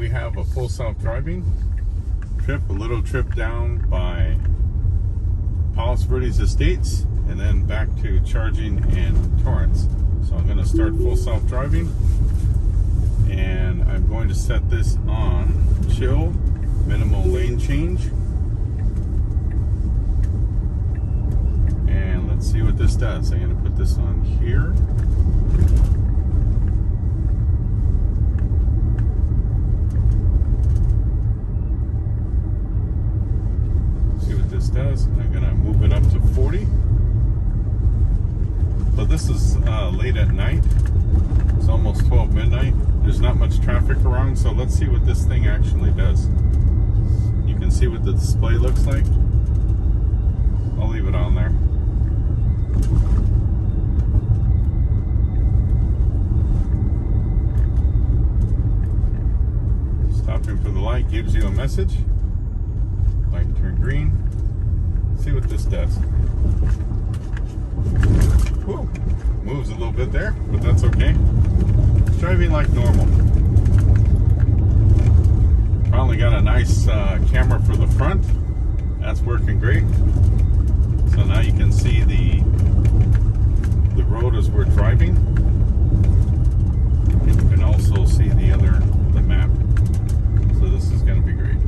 we have a full self-driving trip, a little trip down by Palos Verdes Estates, and then back to charging in Torrance. So I'm going to start full self-driving, and I'm going to set this on chill, minimal lane change, and let's see what this does. I'm going to put this on here. Does. I'm going to move it up to 40. So this is late at night. It's almost 12 midnight. There's not much traffic around, so let's see what this thing actually does. You can see what the display looks like. I'll leave it on there. Stopping for the light gives you a message. Light turned green. See what this does. Whew. Moves a little bit there, but that's okay. Driving like normal. Finally got a nice camera for the front. That's working great. So now you can see the road as we're driving. And you can also see the map. So this is going to be great.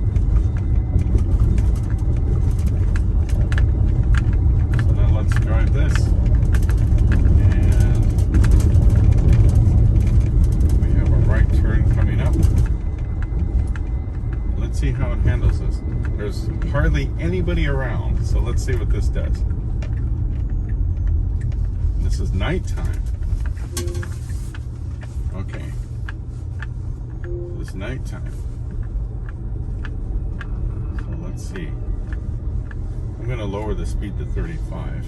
Let's drive this, and we have a right turn coming up. Let's see how it handles this. There's hardly anybody around, so let's see what this does. This is nighttime. Okay, it's nighttime. So let's see. I'm going to lower the speed to 35.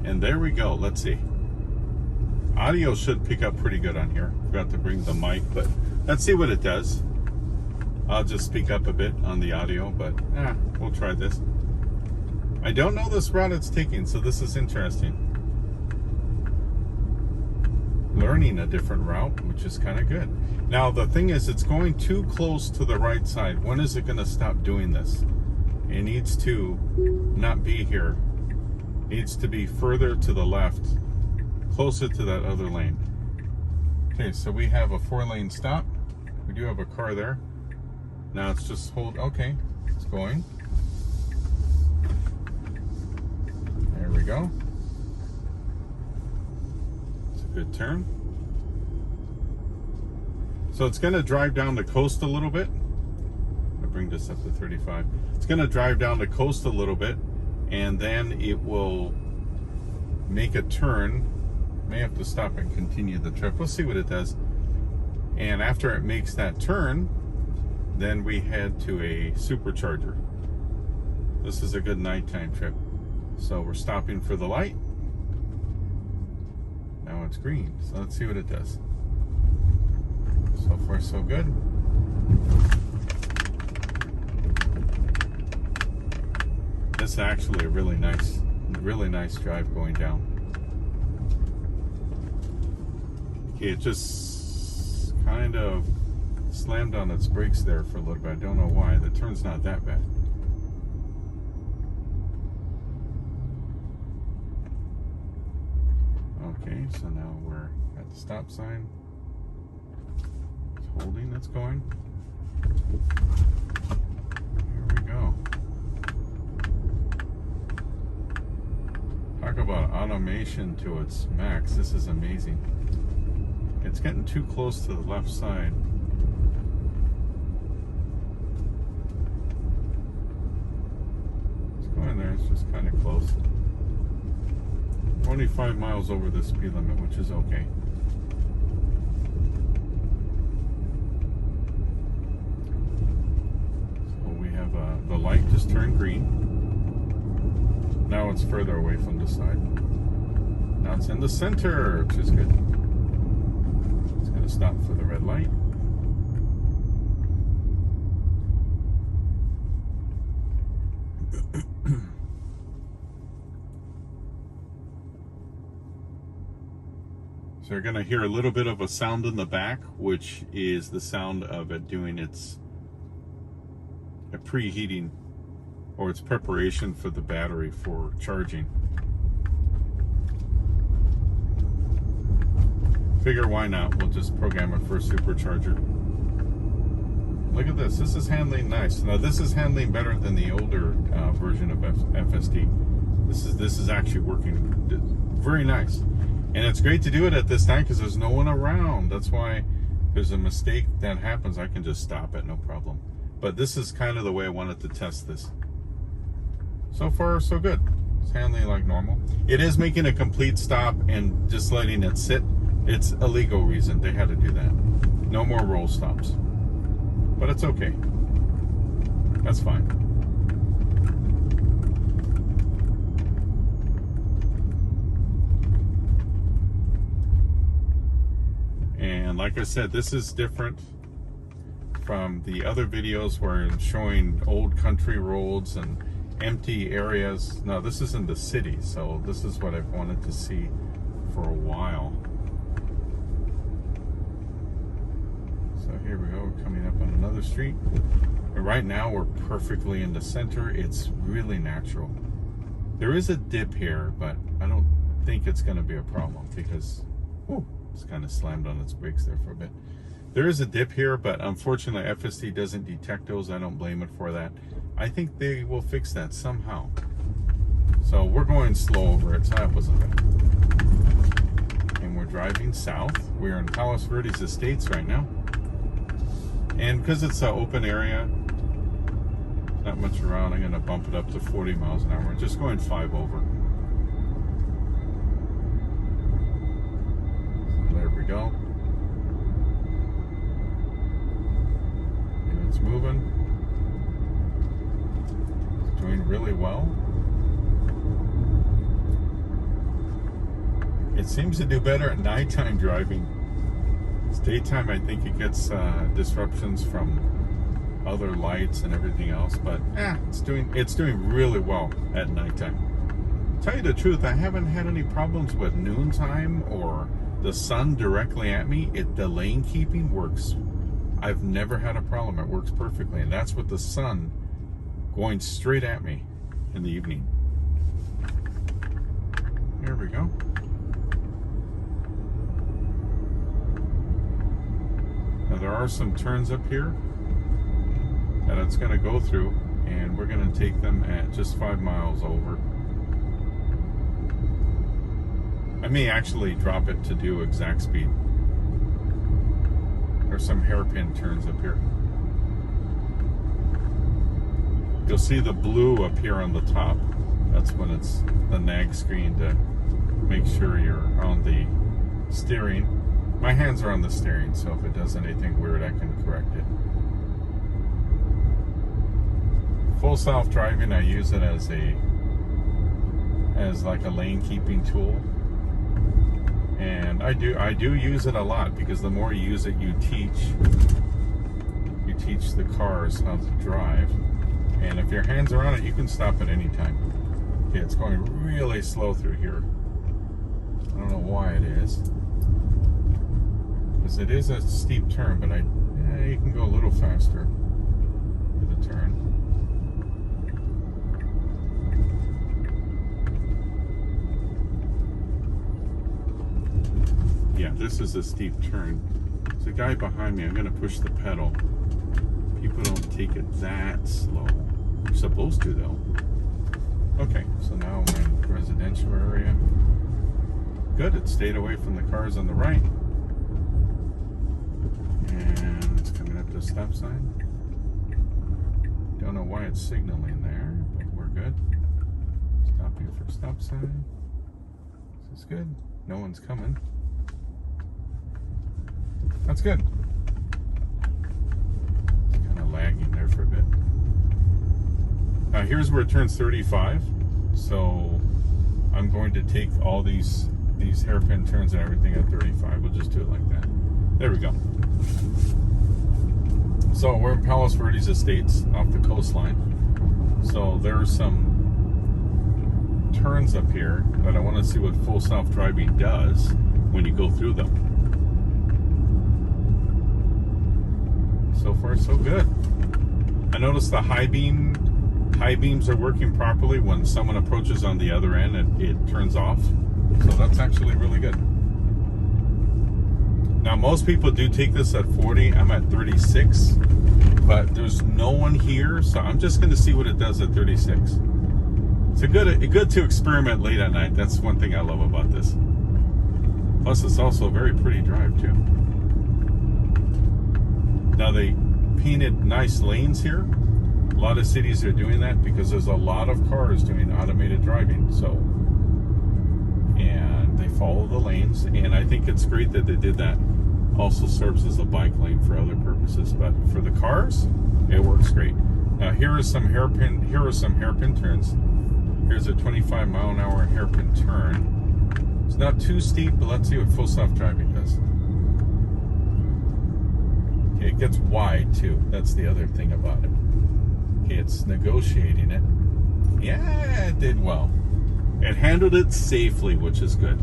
And there we go. Let's see. Audio should pick up pretty good on here. Forgot to bring the mic, but let's see what it does. I'll just speak up a bit on the audio, but we'll try this. I don't know this route it's taking, so this is interesting. Learning a different route, which is kind of good. Now the thing is, it's going too close to the right side. When is it going to stop doing this? It needs to not be here. It needs to be further to the left, closer to that other lane. Okay, so we have a 4-lane stop. We do have a car there. Now it's just hold. Okay, it's going. There we go. Good turn. So it's going to drive down the coast a little bit. I'll bring this up to 35. It's going to drive down the coast a little bit, and then it will make a turn. May have to stop and continue the trip. We'll see what it does. And after it makes that turn, then we head to a supercharger. This is a good nighttime trip. So we're stopping for the light. Now it's green, so let's see what it does. So far, so good. This is actually a really nice drive going down. Okay, it just kind of slammed on its brakes there for a little bit. I don't know why. The turn's not that bad. Okay, so now we're at the stop sign. It's holding, it's going. Here we go. Talk about automation to its max. This is amazing. It's getting too close to the left side. It's going there, it's just kind of close. 25 miles over the speed limit, which is okay. So we have the light just turned green. Now it's further away from the side. Now it's in the center, which is good. It's going to stop for the red light. So you're going to hear a little bit of a sound in the back, which is the sound of it doing its preheating, or its preparation for the battery for charging. Figure why not? We'll just program it for a supercharger. Look at this. This is handling nice. Now this is handling better than the older version of FSD. This is actually working very nice. And it's great to do it at this time because there's no one around. That's why if there's a mistake that happens, I can just stop it, no problem. But this is kind of the way I wanted to test this. So far, so good. It's handling like normal. It is making a complete stop and just letting it sit. It's a legal reason. They had to do that. No more roll stops. But it's okay. That's fine. And like I said, this is different from the other videos where I'm showing old country roads and empty areas. Now this is in the city, so this is what I've wanted to see for a while. So here we go, we're coming up on another street. And right now we're perfectly in the center. It's really natural. There is a dip here, but I don't think it's going to be a problem because it's kind of slammed on its brakes there for a bit. There is a dip here, but unfortunately FSD doesn't detect those. I don't blame it for that. I think they will fix that somehow. So we're going slow over it, so that wasn't bad. And we're driving south. We're in Palos Verdes Estates right now. And because it's an open area, not much around, I'm going to bump it up to 40 miles an hour. We're just going 5 over. So there we go. And it's moving. It's doing really well. It seems to do better at nighttime driving. It's daytime, I think it gets disruptions from other lights and everything else, but it's doing really well at nighttime. To tell you the truth, I haven't had any problems with noontime or the sun directly at me. The lane keeping works. I've never had a problem. It works perfectly, and that's with the sun going straight at me in the evening. Here we go. Now there are some turns up here that it's going to go through, and we're going to take them at just 5 miles over. I may actually drop it to do exact speed. There's some hairpin turns up here. You'll see the blue up here on the top. That's when it's the nag screen to make sure you're on the steering. My hands are on the steering, so if it does anything weird, I can correct it. Full self-driving, I use it as like a lane keeping tool. And I do use it a lot, because the more you use it, you teach the cars how to drive. And if your hands are on it, you can stop at any time. Okay, it's going really slow through here. I don't know why it is. Because it is a steep turn, but you can go a little faster with the turn. Yeah, this is a steep turn. There's a guy behind me. I'm going to push the pedal. People don't take it that slow. You're supposed to, though. Okay, so now I'm in the residential area. Good, it stayed away from the cars on the right. And it's coming up to a stop sign. Don't know why it's signaling there, but we're good. Stopping for stop sign. This is good. No one's coming. That's good. It's kind of lagging there for a bit. Now here's where it turns 35. So I'm going to take all these hairpin turns and everything at 35. We'll just do it like that. There we go. So we're in Palos Verdes Estates off the coastline. So there's some turns up here that I want to see what full self-driving does when you go through them. So far, so good. I noticed the high beams are working properly. When someone approaches on the other end, it turns off. So that's actually really good. Now, most people do take this at 40. I'm at 36, but there's no one here, so I'm just going to see what it does at 36. It's good to experiment late at night. That's one thing I love about this. Plus, it's also a very pretty drive too. Now, they painted nice lanes here. A lot of cities are doing that because there's a lot of cars doing automated driving. So, and they follow the lanes, and I think it's great that they did that. Also serves as a bike lane for other purposes, but for the cars, it works great. Now, here are some hairpin turns. Here's a 25-mile-an-hour hairpin turn. It's not too steep, but let's see what full self-driving does. Okay, it gets wide too. That's the other thing about it. Okay, it's negotiating it. Yeah, it did well. It handled it safely, which is good.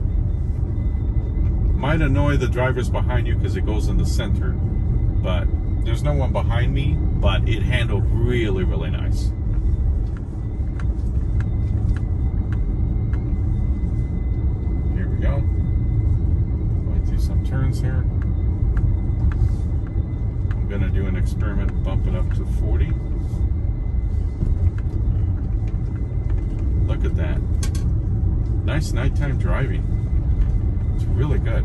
Might annoy the drivers behind you because it goes in the center, but there's no one behind me, but it handled really, really nice. Here we go. Going through some turns here. I'm going to do an experiment, bump it up to 40. Look at that. Nice nighttime driving. It's really good.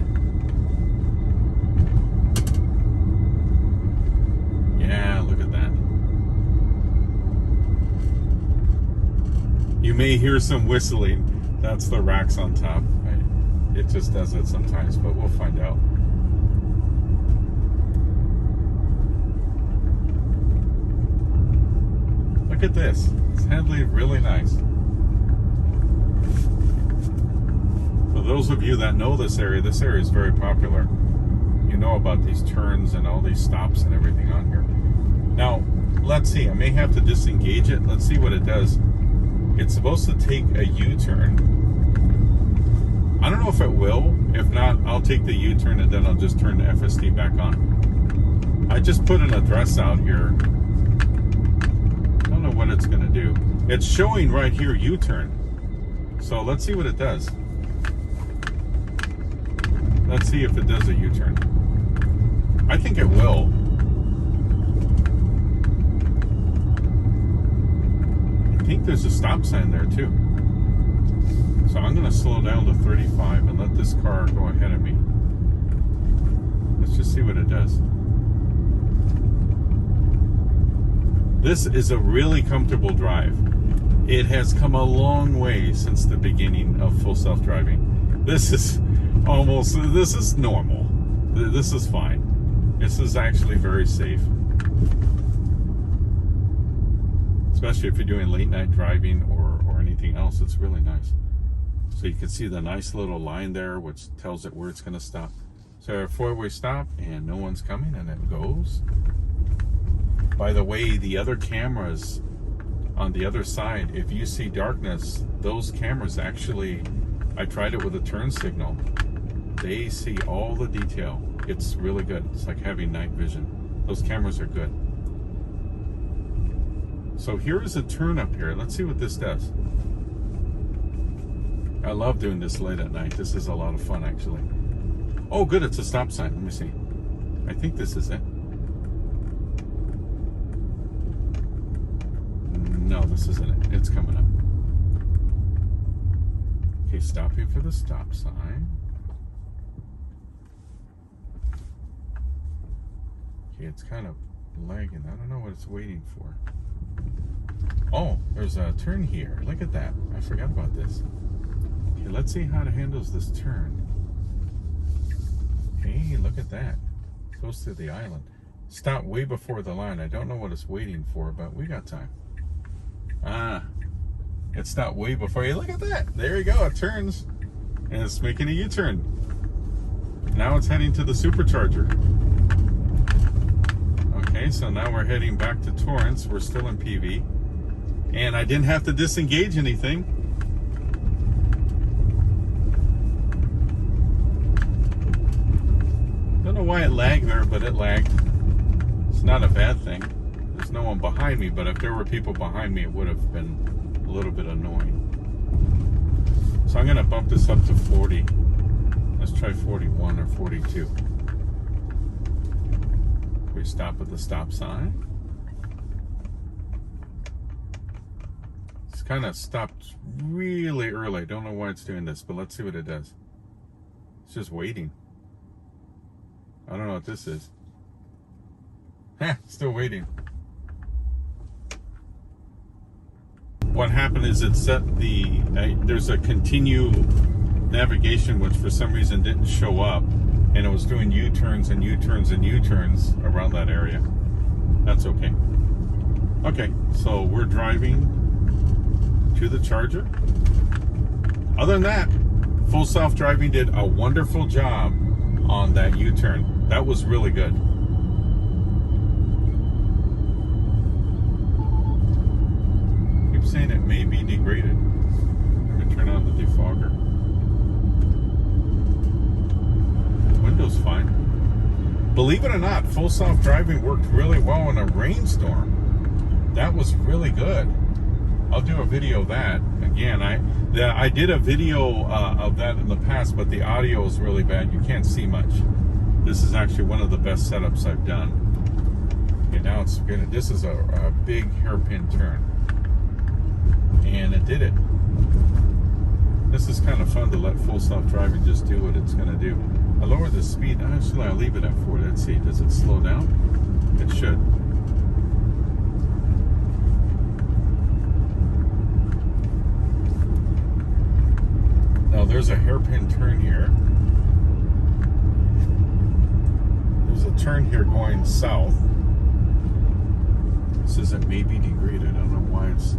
Yeah, look at that. You may hear some whistling. That's the racks on top. It just does it sometimes, but we'll find out. Look at this. It's handling really nice. For those of you that know this area is very popular. You know about these turns and all these stops and everything on here. Now, let's see. I may have to disengage it. Let's see what it does. It's supposed to take a U-turn. I don't know if it will. If not, I'll take the U-turn and then I'll just turn the FSD back on. I just put an address out here. I don't know what it's going to do. It's showing right here U-turn. So let's see what it does. Let's see if it does a U-turn. I think it will. I think there's a stop sign there too. So I'm going to slow down to 35 and let this car go ahead of me. Let's just see what it does. This is a really comfortable drive. It has come a long way since the beginning of full self-driving. This is normal. This is fine. This is actually very safe. Especially if you're doing late night driving or anything else, it's really nice. So you can see the nice little line there, which tells it where it's going to stop. So a four-way stop, and no one's coming, and it goes. By the way, the other cameras on the other side, if you see darkness, those cameras actually, I tried it with a turn signal. They see all the detail. It's really good. It's like having night vision. Those cameras are good. So here is a turn up here. Let's see what this does. I love doing this late at night. This is a lot of fun, actually. Oh, good. It's a stop sign. Let me see. I think this is it. No, this isn't it. It's coming up. Okay, stopping for the stop sign. Okay, it's kind of lagging. I don't know what it's waiting for. Oh, there's a turn here. Look at that. I forgot about this. Okay, let's see how it handles this turn. Hey, look at that. It goes through the island. Stop way before the line. I don't know what it's waiting for, but we got time. Ah, it stopped way before you. Look at that. There you go. It turns. And it's making a U-turn. Now it's heading to the supercharger. Okay, so now we're heading back to Torrance. We're still in PV. And I didn't have to disengage anything. why it lagged there, but it lagged. It's not a bad thing. There's no one behind me, but if there were people behind me, it would have been a little bit annoying. So I'm going to bump this up to 40. Let's try 41 or 42. We stop at the stop sign. It's kind of stopped really early. Don't know why it's doing this, but let's see what it does. It's just waiting. I don't know what this is. Still waiting. What happened is it set the, there's a continue navigation, which for some reason didn't show up, and it was doing U-turns and U-turns and U-turns around that area. That's okay. Okay, so we're driving to the charger. Other than that, Full Self-Driving did a wonderful job on that U-turn. That was really good. Keep saying it may be degraded. Let me turn on the defogger. Window's fine. Believe it or not, Full Self-Driving worked really well in a rainstorm. That was really good. I'll do a video of that. Again, I did a video of that in the past, but the audio is really bad. You can't see much. This is actually one of the best setups I've done. Okay, now it's gonna. This is a big hairpin turn, and it did it. This is kind of fun to let Full Self-Driving just do what it's gonna do. I lower the speed. Actually, I'll leave it at 40. Let's see. Does it slow down? It should. Now there's a hairpin turn here. There's a turn here going south. It says it may be degraded. I don't know why it's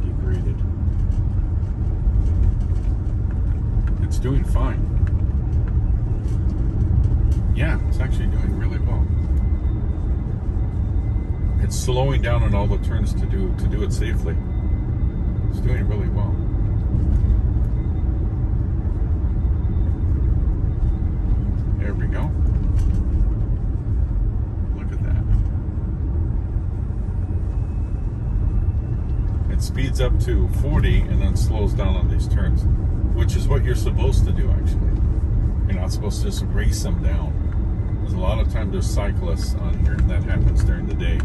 degraded. It's doing fine. Yeah, it's actually doing really well. It's slowing down on all the turns to do it safely. It's doing really well. There we go. Look at that. It speeds up to 40 and then slows down on these turns, which is what you're supposed to do, actually. You're not supposed to just race them down. Because a lot of times there's cyclists on here, and that happens during the day.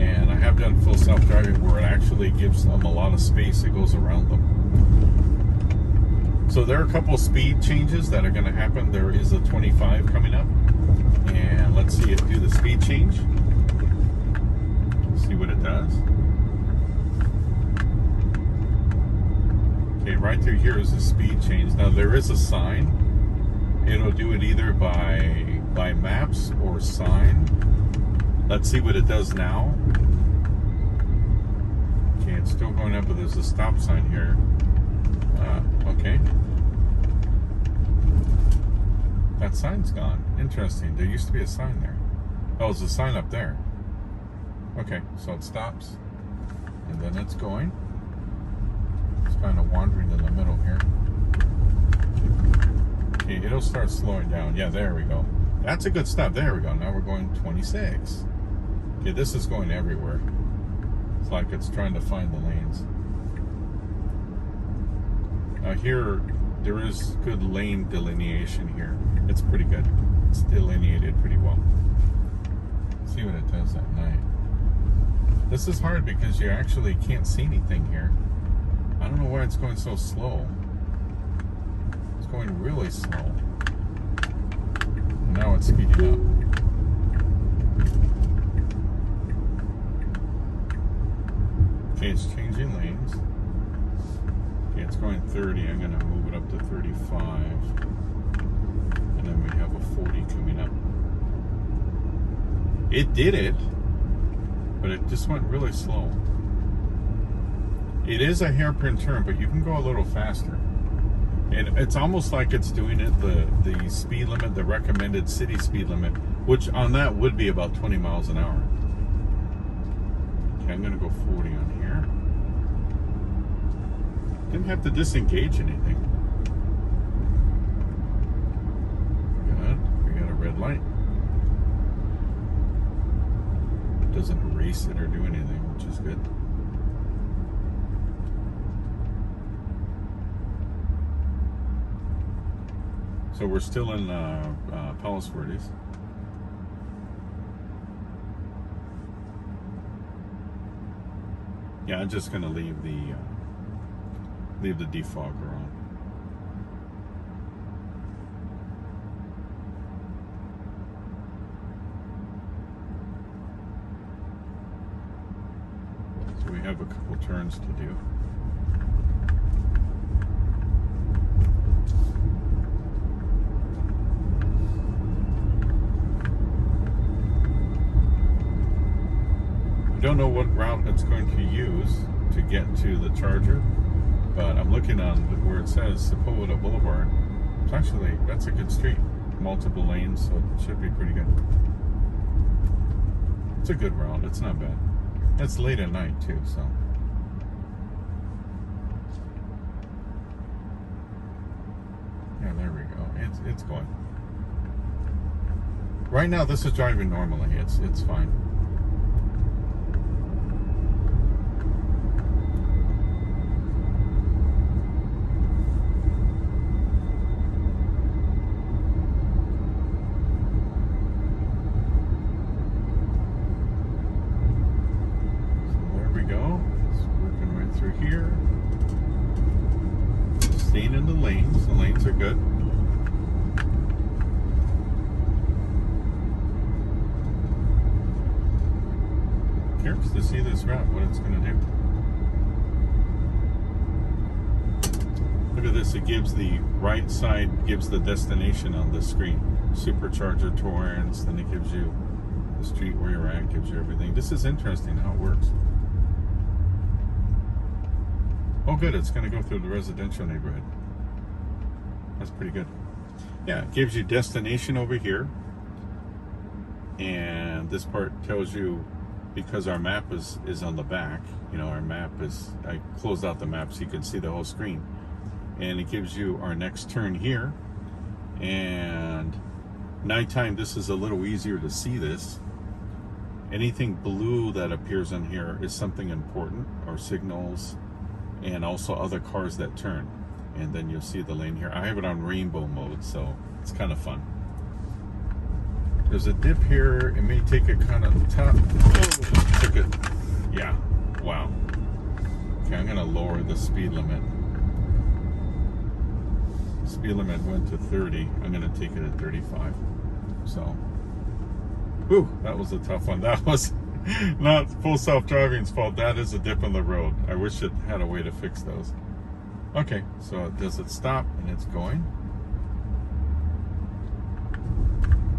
And I have done Full Self-Driving where it actually gives them a lot of space. It goes around them. So there are a couple of speed changes that are going to happen. There is a 25 coming up, and let's see it do the speed change. See what it does. Okay, right through here is the speed change. Now there is a sign. It'll do it either by maps or sign. Let's see what it does now. Okay, it's still going up, but there's a stop sign here. Okay. That sign's gone. Interesting. There used to be a sign there. Oh, there's a sign up there. Okay, so it stops. And then it's going. It's kind of wandering in the middle here. Okay, it'll start slowing down. Yeah, there we go. That's a good stop. There we go. Now we're going 26. Okay, this is going everywhere. It's like it's trying to find the lanes. Here, there is good lane delineation here. It's pretty good. It's delineated pretty well. Let's see what it does at night. This is hard because you actually can't see anything here. I don't know why it's going so slow. It's going really slow. Now it's speeding up. Okay, it's changing lanes. Okay, it's going 30. I'm going to move it up to 35. And then we have a 40 coming up. It did it, but it just went really slow. It is a hairpin turn, but you can go a little faster. And it's almost like it's doing it the speed limit, the recommended city speed limit, which on that would be about 20 miles an hour. Okay, I'm going to go 40 on here. Didn't have to disengage anything. Good. We got a red light. doesn't erase it or do anything, which is good. So we're still in Palos Verdes. Yeah, I'm just gonna leave the defogger on. So we have a couple turns to do. I don't know what route it's going to use to get to the charger, but I'm looking on where it says Sepulveda Boulevard. It's actually, that's a good street, multiple lanes, so it should be pretty good. It's a good route, it's not bad. It's late at night too, so. Yeah, there we go. It's going. Right now, this is driving normally. It's fine. Here, staying in the lanes. The lanes are good. Curious to see this route, what it's going to do. Look at this. It gives the right side, gives the destination on the screen. Supercharger, Torrance. Then it gives you the street where you're at. Gives you everything. This is interesting how it works. Oh good, it's going to go through the residential neighborhood. That's pretty good. Yeah, it gives you destination over here. And this part tells you, because our map is on the back, you know, our map is, I closed out the map so you can see the whole screen. And it gives you our next turn here. And nighttime, this is a little easier to see this. Anything blue that appears on here is something important, or signals, and also other cars that turn. And then you'll see the lane here. I have it on rainbow mode, so it's kind of fun. There's a dip here. It may take it kind of top. Oh, took it. Yeah. Wow. Okay, I'm gonna lower the speed limit. Speed limit went to 30. I'm gonna take it at 35. So, whew, that was a tough one. That was not full self-driving's fault. That is a dip in the road. I wish it had a way to fix those. Okay, so does it stop? And it's going.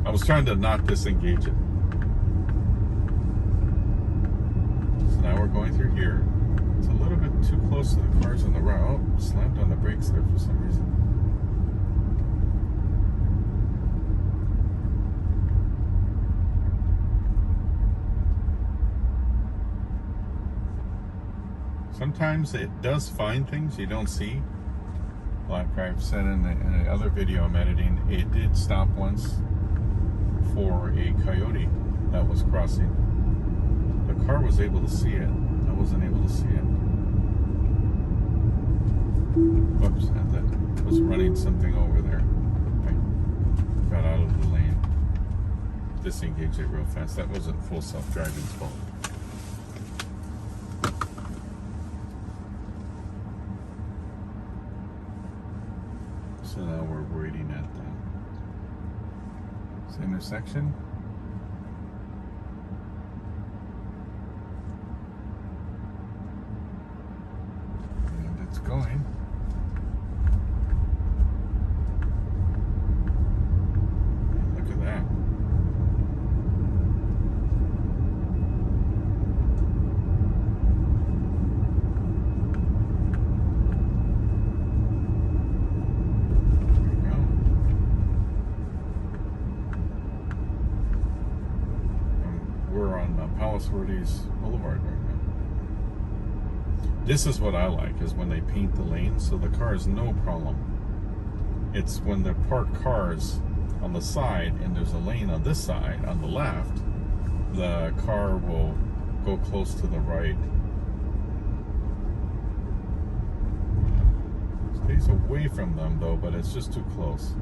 I was trying to not disengage it. So now we're going through here. It's a little bit too close to the cars on the road. Oh, slammed on the brakes there for some reason. Sometimes it does find things you don't see. Like I've said in the other video I'm editing, it did stop once for a coyote that was crossing. The car was able to see it. I wasn't able to see it. Whoops, that was running something over there. I got out of the lane. Disengaged it real fast. That wasn't full self-driving's fault. So now we're waiting at this intersection. And it's going. Look at that. Palos Verdes Boulevard right now. This is what I like, is when they paint the lanes so the car is no problem. It's when they park cars on the side and there's a lane on this side on the left, the car will go close to the right. Stays away from them though, but it's just too close.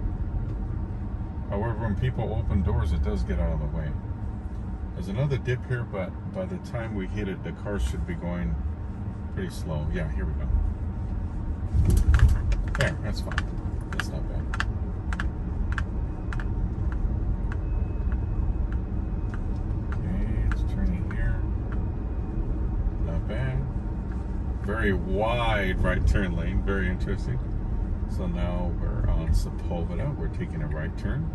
However, when people open doors, it does get out of the way. There's another dip here, but by the time we hit it, the car should be going pretty slow. Yeah, here we go. There, that's fine. That's not bad. Okay, it's turning here. Not bad. Very wide right turn lane. Very interesting. So now we're on Sepulveda. We're taking a right turn.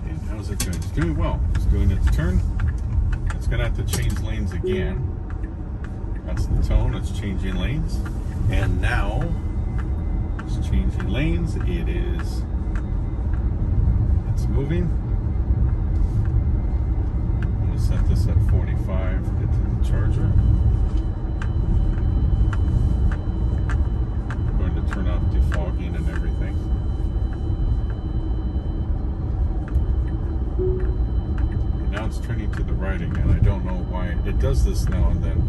And how's it doing? It's doing well. It's doing its turn. It's going to have to change lanes again. That's the tone. It's changing lanes. And now it's changing lanes. It's moving. I'm going to set this at 45. Get to the charger. Turn off defogging and everything. And now it's turning to the right again. I don't know why. It does this now and then.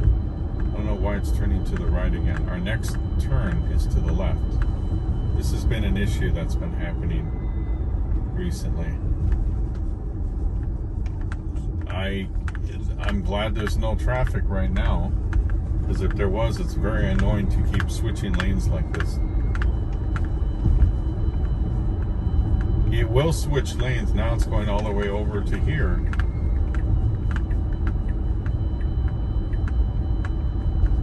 I don't know why it's turning to the right again. Our next turn is to the left. This has been an issue that's been happening recently. I'm glad there's no traffic right now, because if there was, it's very annoying to keep switching lanes like this. It will switch lanes. Now it's going all the way over to here.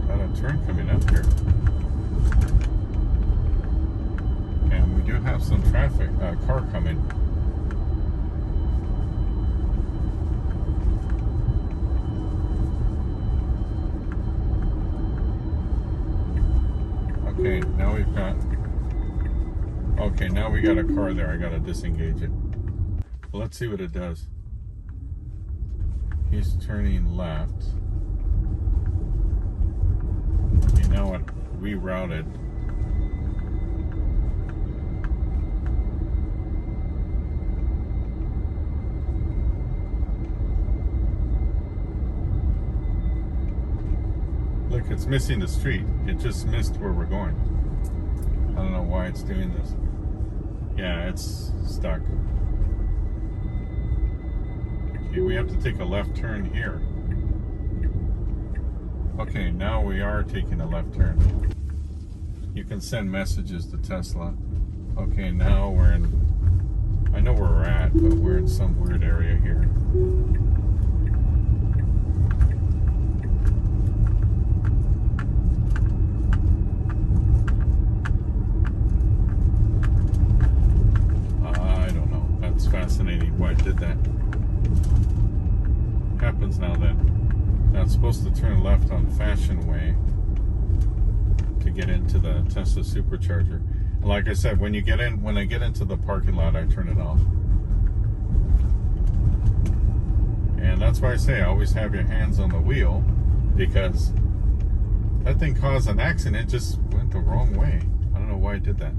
Got a turn coming up here. And we do have some traffic, car coming. Okay, now we've got... Okay, now we got a car there. I gotta disengage it. Well, let's see what it does. He's turning left. Okay, now it rerouted. Look, it's missing the street. It just missed where we're going. I don't know why it's doing this. Yeah, it's stuck. Okay, we have to take a left turn here. Okay, now we are taking a left turn. You can send messages to Tesla. Okay, now we're in... I know where we're at, but we're in some weird area here. Fascinating why it did that. Happens now then. Now it's supposed to turn left on Fashion Way to get into the Tesla supercharger. And like I said, when I get into the parking lot, I turn it off. And that's why I say always have your hands on the wheel, because that thing caused an accident. It just went the wrong way. I don't know why it did that.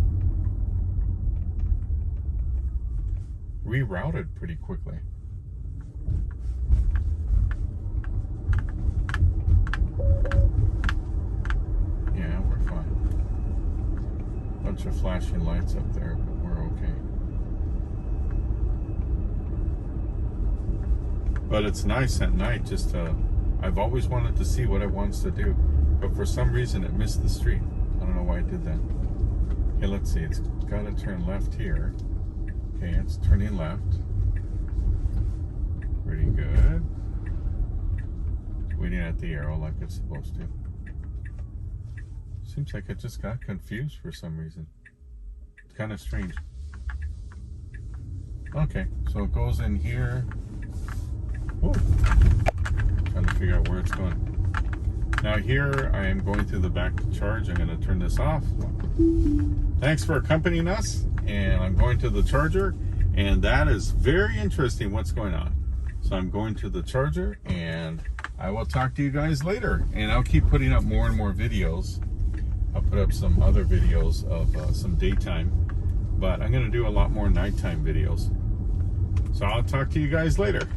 Rerouted pretty quickly. Yeah, we're fine. Bunch of flashing lights up there, but we're okay. But it's nice at night just to... I've always wanted to see what it wants to do, but for some reason it missed the street. I don't know why it did that. Okay, let's see. It's got to turn left here. Okay, it's turning left. Pretty good. Waiting at the arrow like it's supposed to. Seems like it just got confused for some reason. It's kind of strange. Okay, so it goes in here. Whoa. Trying to figure out where it's going. Now here, I am going through the back to charge. I'm going to turn this off. Thanks for accompanying us. And I'm going to the charger, and that is very interesting what's going on. So I'm going to the charger, and I will talk to you guys later. And I'll keep putting up more and more videos. I'll put up some other videos of some daytime but I'm going to do a lot more nighttime videos. So I'll talk to you guys later.